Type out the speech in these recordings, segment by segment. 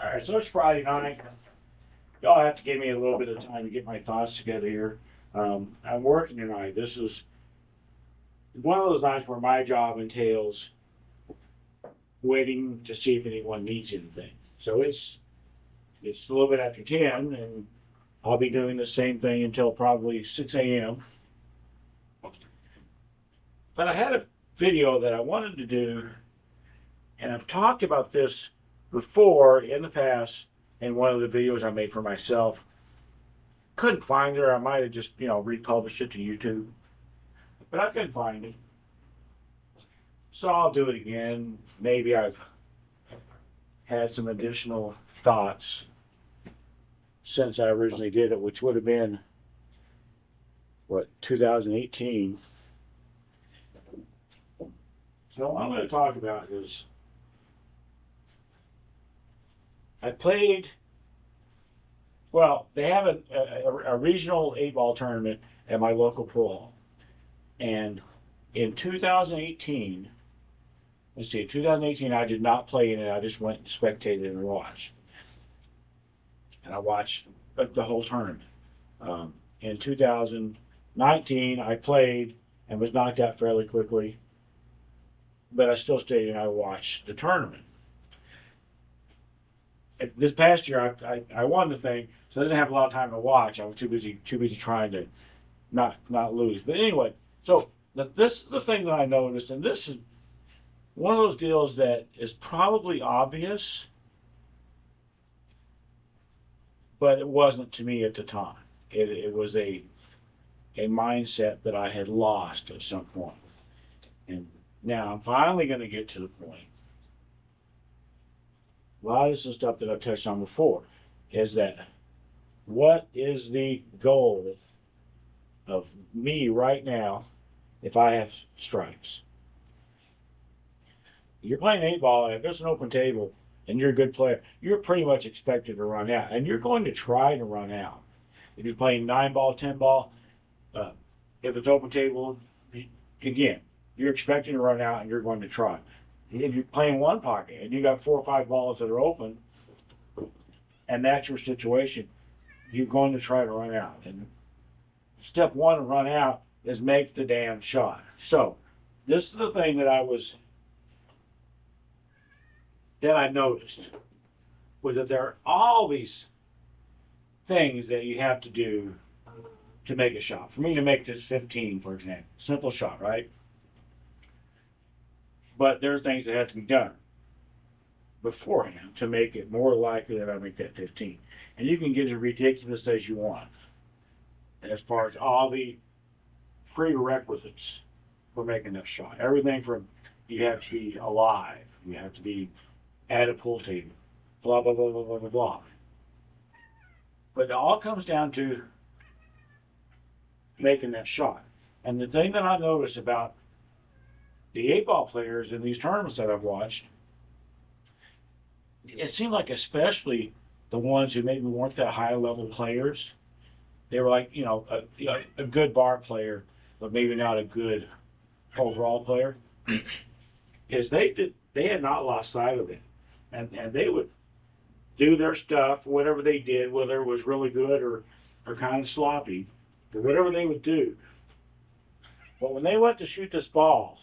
Alright, so it's Friday night. Y'all have to give me a little bit of time to get my thoughts together here. I'm working tonight. This is one of those nights where my job entails waiting to see if anyone needs anything. So it's a little bit after 10, and I'll be doing the same thing until probably 6 a.m. But I had a video that I wanted to do, and I've talked about this before in the past in one of the videos I made for myself. Couldn't find it, or I might have just, republished it to YouTube. But I couldn't find it. So I'll do it again. Maybe I've had some additional thoughts since I originally did it, which would have been, 2018. So what I'm going to talk about is I played, they have a regional 8-ball tournament at my local pool hall. And in 2018, let's see, 2018 I did not play in it. I just went and spectated and watched. And I watched the whole tournament. In 2019, I played and was knocked out fairly quickly. But I still stayed and I watched the tournament. This past year, I won the thing, so I didn't have a lot of time to watch. I was too busy trying to not lose. But anyway, so this is the thing that I noticed, and this is one of those deals that is probably obvious, but it wasn't to me at the time. It was a mindset that I had lost at some point. And now I'm finally going to get to the point. A lot of this is stuff that I've touched on before, is that what is the goal of me right now if I have strikes? You're playing 8-ball, and if it's an open table and you're a good player, you're pretty much expected to run out, and you're going to try to run out. If you're playing 9-ball, 10-ball, if it's open table, again, you're expecting to run out and you're going to try. If you're playing one pocket and you got 4 or 5 balls that are open, and that's your situation, you're going to try to run out. And step one to run out is make the damn shot. So this is the thing that I noticed, was that there are all these things that you have to do to make a shot. For me to make this 15, for example, simple shot, right? But there's things that have to be done beforehand to make it more likely that I make that 15. And you can get as ridiculous as you want as far as all the prerequisites for making that shot. Everything from you have to be alive, you have to be at a pool table, blah, blah, blah, blah, blah, blah, blah. But it all comes down to making that shot. And the thing that I noticed about the 8-ball players in these tournaments that I've watched, it seemed like especially the ones who maybe weren't that high level players, they were like, a good bar player, but maybe not a good overall player, is they had not lost sight of it. And they would do their stuff, whatever they did, whether it was really good or kind of sloppy, or whatever they would do. But when they went to shoot this ball,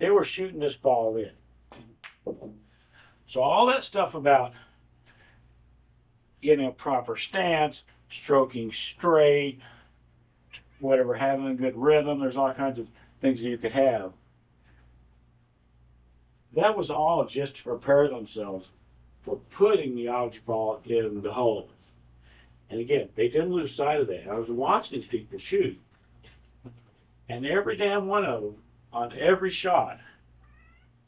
they were shooting this ball in. So all that stuff about getting a proper stance, stroking straight, whatever, having a good rhythm, there's all kinds of things that you could have. That was all just to prepare themselves for putting the object ball in the hole. And again, they didn't lose sight of that. I was watching these people shoot, and every damn one of them, on every shot,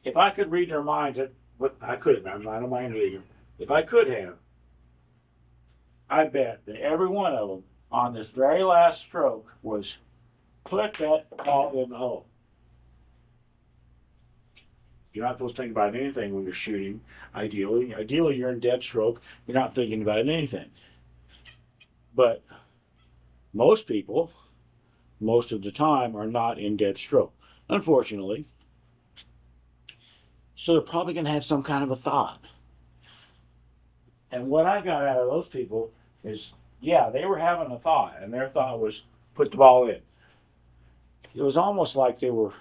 if I could read their minds, but I couldn't. I'm not a mind reader. If I could have, I bet that every one of them on this very last stroke was put that ball in the hole. You're not supposed to think about anything when you're shooting, ideally. Ideally, you're in dead stroke. You're not thinking about anything. But most people, most of the time, are not in dead stroke, unfortunately. So they're probably going to have some kind of a thought. And what I got out of those people is, yeah, they were having a thought, and their thought was put the ball in. It was almost like they were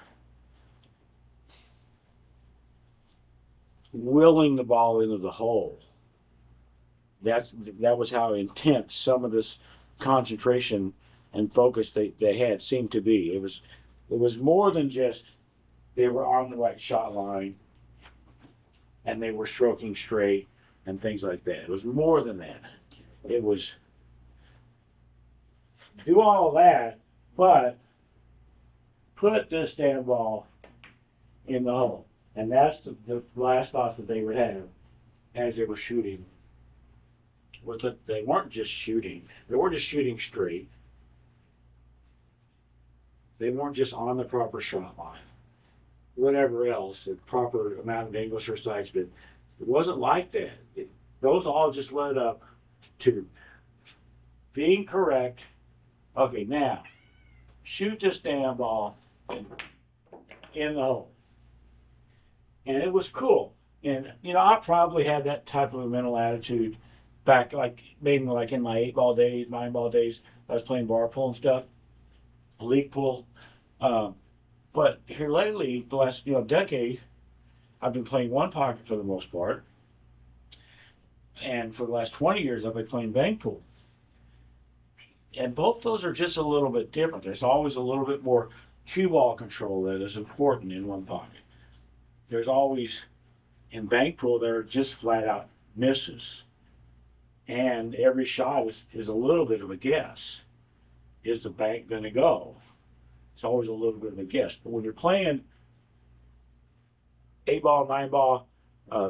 willing the ball into the hole. That was how intense some of this concentration and focus they had seemed to be. It was more than just they were on the right shot line and they were stroking straight and things like that. It was more than that. It was do all of that, but put this damn ball in the hole. And that's the last thought that they would have as they were shooting. Was that they weren't just shooting. They weren't just shooting straight. They weren't just on the proper shot line. Whatever else, the proper amount of angles or sights, but it wasn't like that. Those all just led up to being correct. Okay, now shoot this damn ball in the hole. And it was cool. And I probably had that type of a mental attitude back, like maybe like in my 8-ball days, 9-ball days. I was playing bar pool and stuff, league pool. But here lately, the last decade, I've been playing one pocket for the most part. And for the last 20 years, I've been playing bank pool. And both those are just a little bit different. There's always a little bit more cue ball control that is important in one pocket. There's always, in bank pool, there are just flat out misses. And every shot is a little bit of a guess. Is the bank going to go? It's always a little bit of a guess. But when you're playing 8-ball, 9-ball,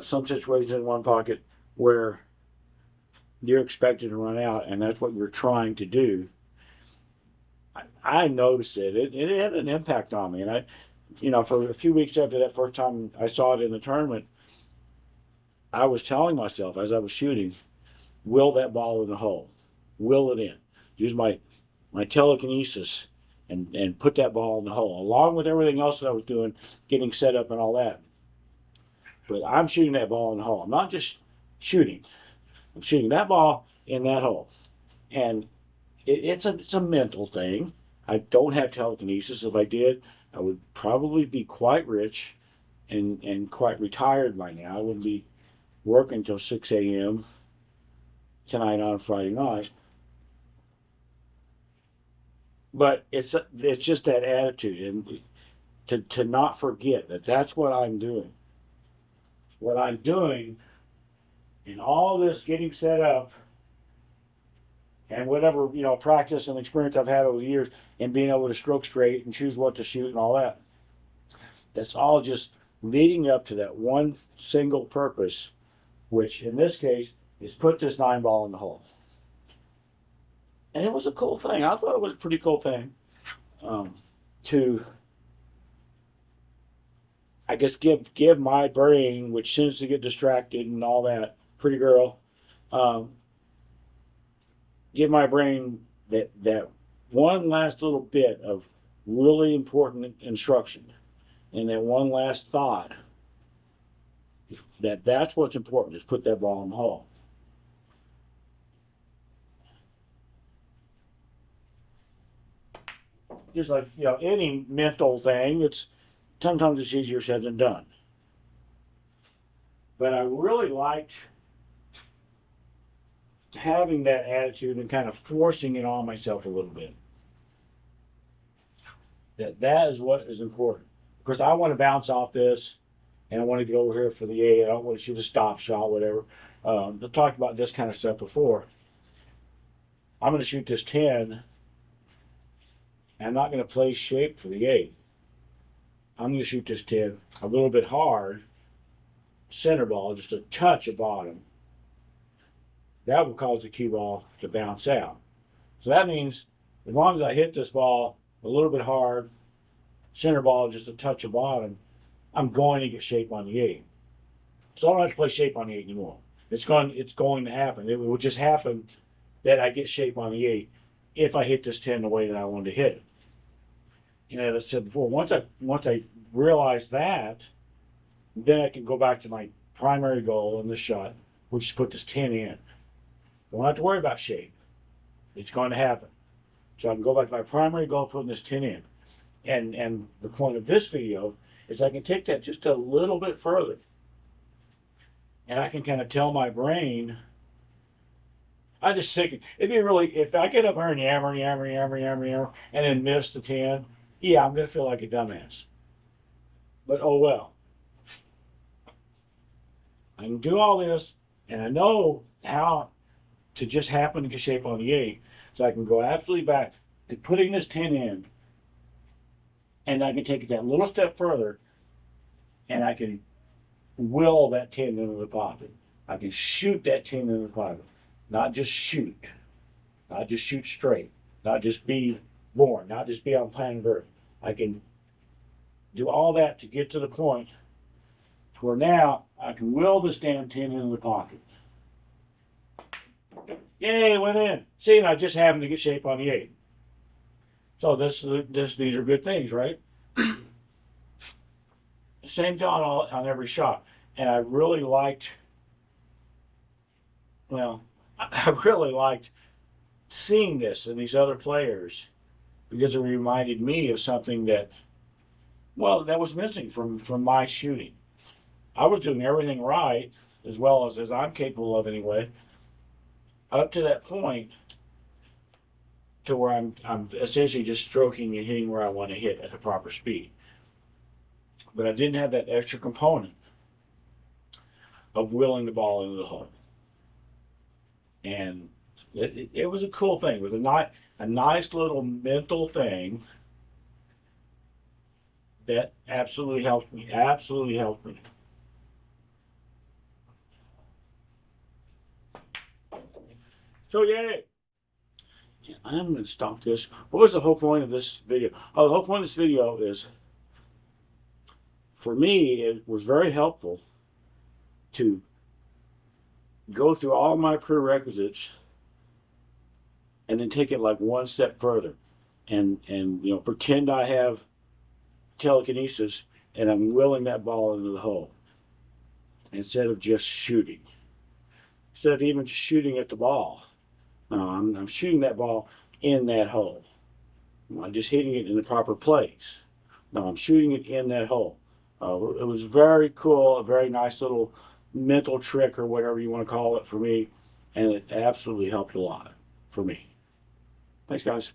some situations in one pocket where you're expected to run out, and that's what you're trying to do, I noticed it. It had an impact on me. And for a few weeks after that first time I saw it in the tournament, I was telling myself as I was shooting, will that ball in the hole? Will it in? Use my telekinesis and put that ball in the hole, along with everything else that I was doing, getting set up and all that. But I'm shooting that ball in the hole. I'm not just shooting. I'm shooting that ball in that hole. And it's a mental thing. I don't have telekinesis. If I did, I would probably be quite rich and quite retired by now. I wouldn't be working till 6 a.m. tonight on a Friday night. But it's just that attitude, and to not forget that that's what I'm doing. What I'm doing in all this getting set up and whatever practice and experience I've had over the years and being able to stroke straight and choose what to shoot and all that. That's all just leading up to that one single purpose, which in this case is put this 9-ball in the hole. And it was a cool thing. I thought it was a pretty cool thing to, I guess, give my brain, which tends to get distracted and all that, pretty girl, give my brain that one last little bit of really important instruction and that one last thought that's what's important, is put that ball in the hole. Just like any mental thing, sometimes it's easier said than done. But I really liked having that attitude and kind of forcing it on myself a little bit. That is what is important. Because I want to bounce off this, and I want to get over here for the 8. I don't want to shoot a stop shot, whatever. I've talked about this kind of stuff before. I'm going to shoot this 10. I'm not going to play shape for the 8. I'm going to shoot this 10 a little bit hard, center ball, just a touch of bottom. That will cause the cue ball to bounce out. So that means as long as I hit this ball a little bit hard, center ball, just a touch of bottom, I'm going to get shape on the 8. So I don't have to play shape on the 8 anymore. It's going to happen. It will just happen that I get shape on the 8 if I hit this 10 the way that I wanted to hit it. As I said before, once I realize that, then I can go back to my primary goal in this shot, which is put this tin in. Don't have to worry about shape. It's going to happen. So I can go back to my primary goal of putting this tin in. And the point of this video is I can take that just a little bit further. And I can kind of tell my brain, I just think it'd be really, if I get up here and yammer, and then miss the tin, yeah, I'm going to feel like a dumbass. But oh well. I can do all this, and I know how to just happen to get shape on the 8. So I can go absolutely back to putting this tin in, and I can take it that little step further, and I can will that tin into the pocket. I can shoot that tin into the pocket. Not just shoot. Not just shoot straight. Not just be born. Not just be on planet Earth. I can do all that to get to the point to where now I can will this damn tin into the pocket. Yay, it went in. See, and I just happened to get shape on the 8. So these are good things, right? Same thing on every shot. And I really liked, well, I really liked seeing this in these other players because it reminded me of something that, well, that was missing from my shooting. I was doing everything right, as well as I'm capable of anyway, up to that point to where I'm essentially just stroking and hitting where I want to hit at the proper speed. But I didn't have that extra component of willing the ball into the hole. And it was a cool thing. It was a nice little mental thing that absolutely helped me. Absolutely helped me. So yay! I'm going to stop this. What was the whole point of this video? Oh, the whole point of this video is, for me, it was very helpful to go through all my prerequisites and then take it like one step further and you know, pretend I have telekinesis and I'm willing that ball into the hole instead of just shooting. Instead of even just shooting at the ball. No, I'm shooting that ball in that hole. I'm just hitting it in the proper place. No, I'm shooting it in that hole. It was very cool, a very nice little mental trick or whatever you want to call it for me, and it absolutely helped a lot for me. Thanks, guys.